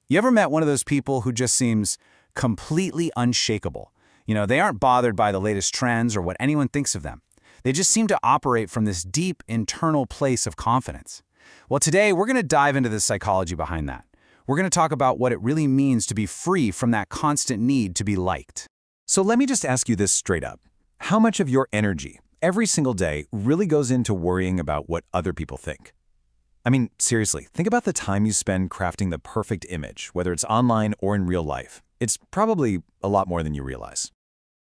You ever met one of those people who just seems completely unshakable? They aren't bothered by the latest trends or what anyone thinks of them. They just seem to operate from this deep internal place of confidence. Well, today we're going to dive into the psychology behind that. We're going to talk about what it really means to be free from that constant need to be liked. So let me just ask you this straight up. How much of your energy, every single day, really goes into worrying about what other people think? I mean, seriously, think about the time you spend crafting the perfect image, whether it's online or in real life. It's probably a lot more than you realize.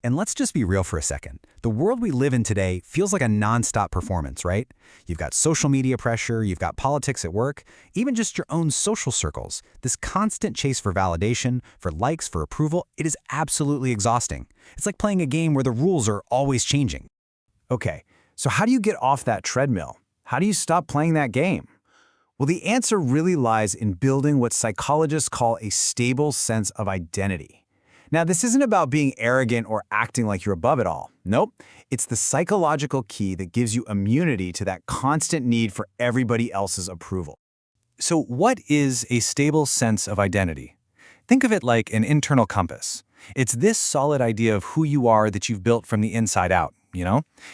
And let's just be real for a second. The world we live in today feels like a nonstop performance, right? You've got social media pressure, you've got politics at work, even just your own social circles. This constant chase for validation, for likes, for approval, it is absolutely exhausting. It's like playing a game where the rules are always changing. Okay, so how do you get off that treadmill? How do you stop playing that game? Well, the answer really lies in building what psychologists call a stable sense of identity. Now, this isn't about being arrogant or acting like you're above it all. Nope. It's the psychological key that gives you immunity to that constant need for everybody else's approval. So what is a stable sense of identity? Think of it like an internal compass. It's this solid idea of who you are that you've built from the inside out,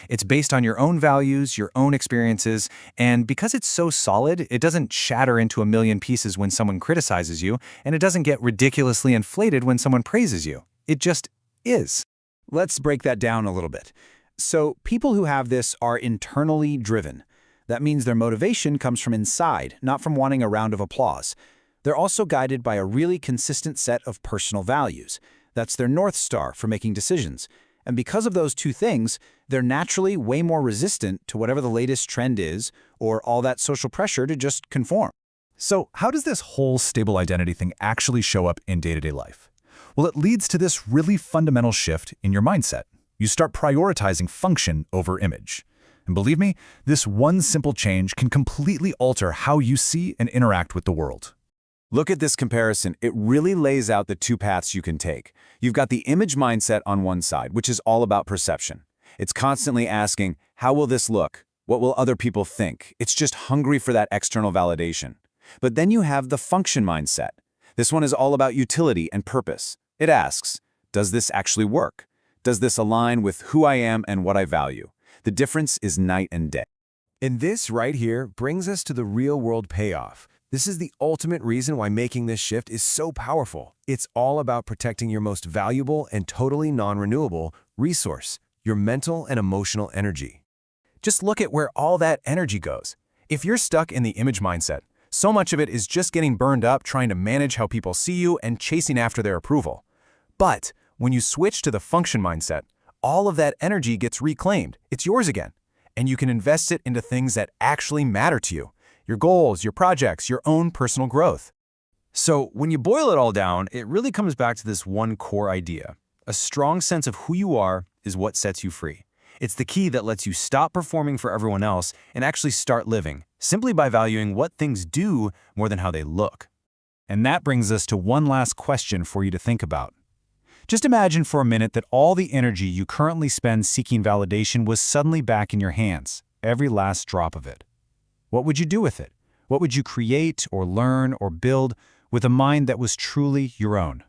It's based on your own values, your own experiences, and because it's so solid, it doesn't shatter into a million pieces when someone criticizes you, and it doesn't get ridiculously inflated when someone praises you. It just is. Let's break that down a little bit. So people who have this are internally driven. That means their motivation comes from inside, not from wanting a round of applause. They're also guided by a really consistent set of personal values. That's their North Star for making decisions. And because of those two things, they're naturally way more resistant to whatever the latest trend is or all that social pressure to just conform. So how does this whole stable identity thing actually show up in day-to-day life? Well, it leads to this really fundamental shift in your mindset. You start prioritizing function over image. And believe me, this one simple change can completely alter how you see and interact with the world. Look at this comparison. It really lays out the two paths you can take. You've got the image mindset on one side, which is all about perception. It's constantly asking, how will this look? What will other people think? It's just hungry for that external validation. But then you have the function mindset. This one is all about utility and purpose. It asks, does this actually work? Does this align with who I am and what I value? The difference is night and day. And this right here brings us to the real-world payoff. This is the ultimate reason why making this shift is so powerful. It's all about protecting your most valuable and totally non-renewable resource, your mental and emotional energy. Just look at where all that energy goes. If you're stuck in the image mindset, so much of it is just getting burned up trying to manage how people see you and chasing after their approval. But when you switch to the function mindset, all of that energy gets reclaimed. It's yours again. And you can invest it into things that actually matter to you. Your goals, your projects, your own personal growth. So when you boil it all down, it really comes back to this one core idea. A strong sense of who you are is what sets you free. It's the key that lets you stop performing for everyone else and actually start living, simply by valuing what things do more than how they look. And that brings us to one last question for you to think about. Just imagine for a minute that all the energy you currently spend seeking validation was suddenly back in your hands, every last drop of it. What would you do with it? What would you create or learn or build with a mind that was truly your own?